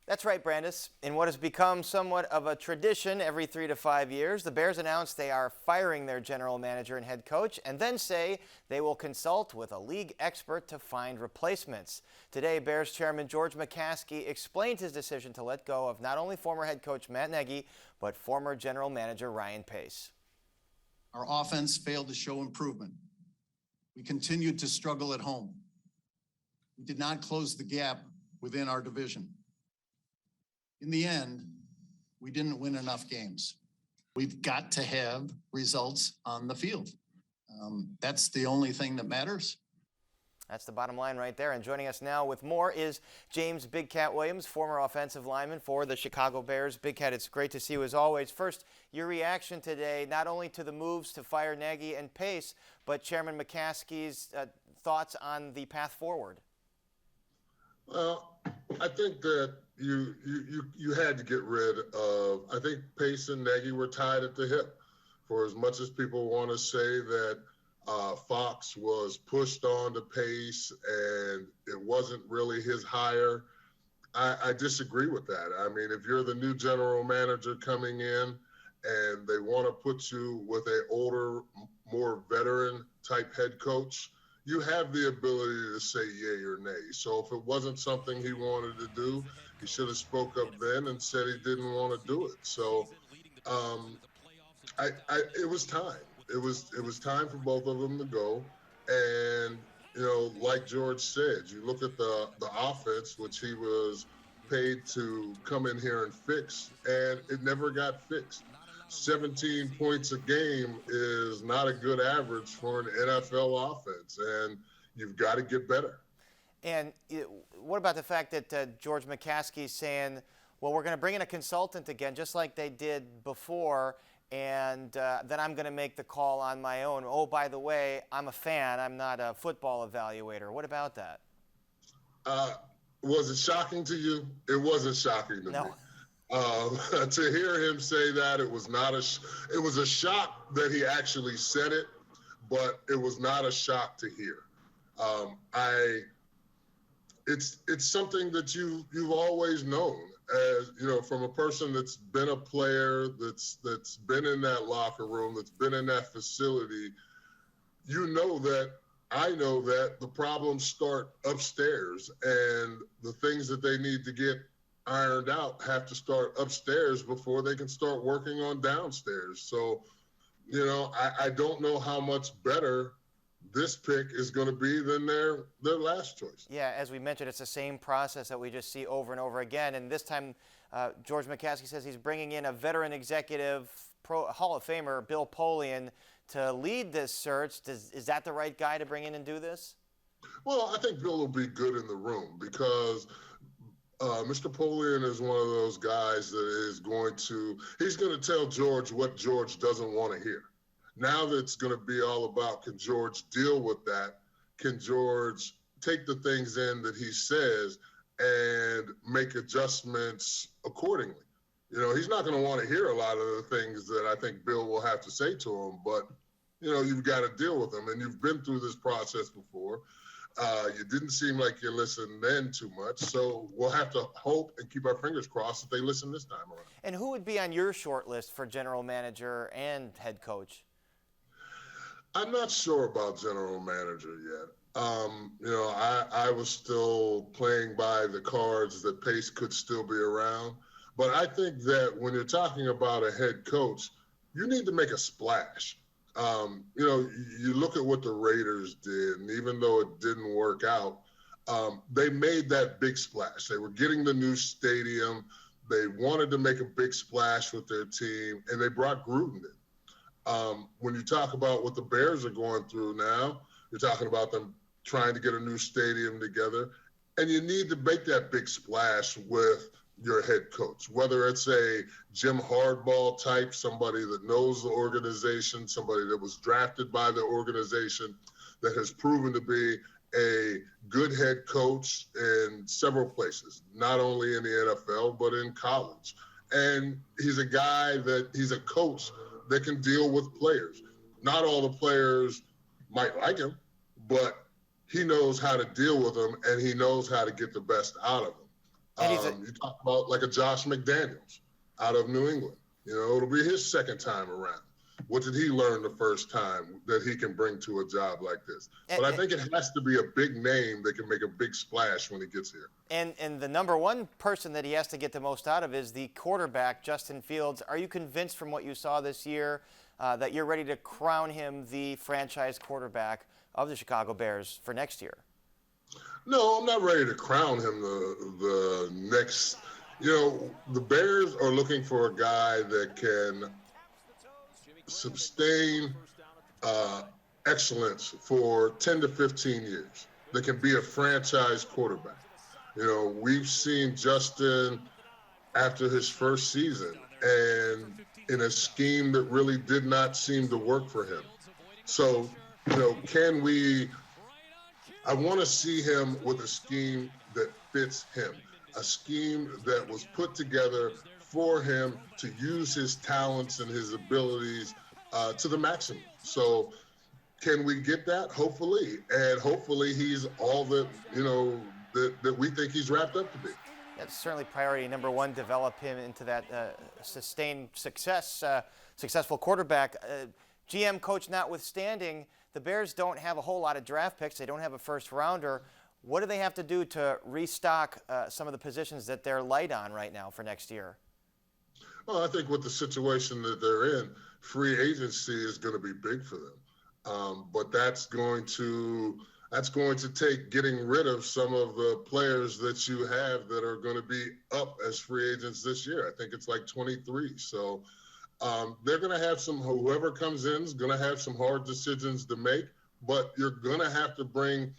That's right, Brandis. In what has become somewhat of a tradition every 3 to 5 years, the Bears announce they are firing their general manager and head coach and then say they will consult with a league expert to find replacements. Today, Bears chairman George McCaskey explained his decision to let go of not only former head coach Matt Nagy, but former general manager Ryan Pace. Our offense failed to show improvement. We continued to struggle at home. We did not close the gap within our division. In the end, we didn't win enough games. We've got to have results on the field. That's the only thing that matters. That's the bottom line right there. And joining us now with more is James Big Cat Williams, former offensive lineman for the Chicago Bears. Big Cat, it's great to see you as always. First, your reaction today, not only to the moves to fire Nagy and Pace, but Chairman McCaskey's thoughts on the path forward. Well, I think that you had to get rid of, I think Pace and Nagy were tied at the hip. For as much as people want to say that Fox was pushed on to Pace and it wasn't really his hire, I disagree with that. I mean, if you're the new general manager coming in and they want to put you with an older, more veteran type head coach, you have the ability to say yay or nay. So if it wasn't something he wanted to do, he should have spoke up then and said he didn't want to do it. So it was time. It was time for both of them to go. And, you know, like George said, you look at the offense, which he was paid to come in here and fix, and it never got fixed. 17 points a game is not a good average for an NFL offense, and you've got to get better. And what about the fact that George McCaskey's saying, well, we're going to bring in a consultant again, just like they did before, and then I'm going to make the call on my own. Oh, by the way, I'm a fan. I'm not a football evaluator. What about that? Was it shocking to you? It wasn't shocking to me. To hear him say that, it was a shock that he actually said it, but it was not a shock to hear. It's something that you've always known, as you know, from a person that's been a player, that's been in that locker room, that's been in that facility. You know that I know that the problems start upstairs, and the things that they need to get ironed out have to start upstairs before they can start working on downstairs. So, you know, I don't know how much better this pick is going to be than their last choice. Yeah, as we mentioned, it's the same process that we just see over and over again. And this time, George McCaskey says he's bringing in a veteran executive, Hall of Famer, Bill Polian, to lead this search. Is that the right guy to bring in and do this? Well, I think Bill will be good in the room because Mr. Polian is one of those guys that is he's going to tell George what George doesn't want to hear. Now that it's going to be all about, can George deal with that? Can George take the things in that he says and make adjustments accordingly? You know, he's not going to want to hear a lot of the things that I think Bill will have to say to him, but, you know, you've got to deal with them, and you've been through this process before. You didn't seem like you listened then too much, so we'll have to hope and keep our fingers crossed that they listen this time around. And who would be on your short list for general manager and head coach? I'm not sure about general manager yet. You know, I was still playing by the cards that Pace could still be around, but I think that when you're talking about a head coach, you need to make a splash. You know, you look at what the Raiders did, and even though it didn't work out, they made that big splash. They were getting the new stadium. They wanted to make a big splash with their team, and they brought Gruden in. When you talk about what the Bears are going through now, you're talking about them trying to get a new stadium together, and you need to make that big splash with your head coach, whether it's a Jim Harbaugh type, somebody that knows the organization, somebody that was drafted by the organization, that has proven to be a good head coach in several places, not only in the NFL, but in college. And he's a coach that can deal with players. Not all the players might like him, but he knows how to deal with them, and he knows how to get the best out of them. And You talk about like a Josh McDaniels out of New England. It'll be his second time around. What did he learn the first time that he can bring to a job like this? But I think it has to be a big name that can make a big splash when he gets here. And the number one person that he has to get the most out of is the quarterback, Justin Fields. Are you convinced from what you saw this year that you're ready to crown him the franchise quarterback of the Chicago Bears for next year? No, I'm not ready to crown him the next. The Bears are looking for a guy that can sustain excellence for 10 to 15 years, that can be a franchise quarterback. We've seen Justin after his first season and in a scheme that really did not seem to work for him. So, I want to see him with a scheme that fits him, a scheme that was put together for him to use his talents and his abilities to the maximum. So can we get that? Hopefully. And hopefully he's all that, that we think he's wrapped up to be. That's certainly priority number one, develop him into that sustained successful quarterback. GM coach notwithstanding, the Bears don't have a whole lot of draft picks. They don't have a first rounder. What do they have to do to restock some of the positions that they're light on right now for next year? Well, I think with the situation that they're in, free agency is going to be big for them. But that's going to take getting rid of some of the players that you have that are going to be up as free agents this year. I think it's like 23. So they're going to have whoever comes in is going to have some hard decisions to make, but you're going to have to bring,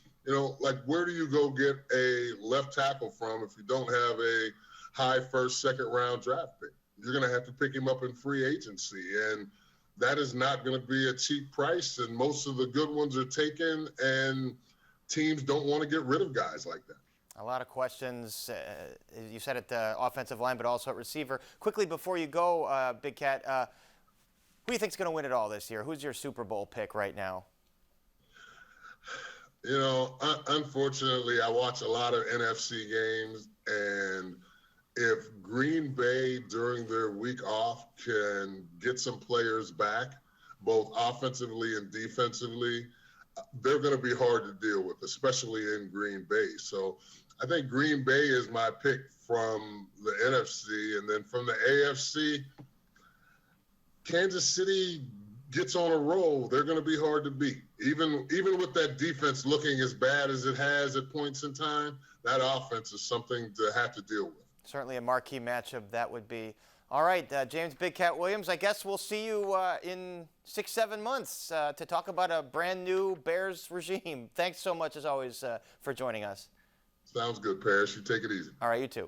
like where do you go get a left tackle from if you don't have a high first, second round draft pick? You're going to have to pick him up in free agency, and that is not going to be a cheap price, and most of the good ones are taken, and teams don't want to get rid of guys like that. A lot of questions. You said at the offensive line, but also at receiver. Quickly before you go, Big Cat, who do you think is going to win it all this year? Who's your Super Bowl pick right now? Unfortunately, I watch a lot of NFC games, and if Green Bay during their week off can get some players back, both offensively and defensively, they're going to be hard to deal with, especially in Green Bay. So I think Green Bay is my pick from the NFC. And then from the AFC, Kansas City gets on a roll. They're going to be hard to beat. Even with that defense looking as bad as it has at points in time, that offense is something to have to deal with. Certainly a marquee matchup that would be. All right, James Big Cat Williams, I guess we'll see you in 6-7 months to talk about a brand new Bears regime. Thanks so much, as always, for joining us. Sounds good, Parrish. You take it easy. All right, you too.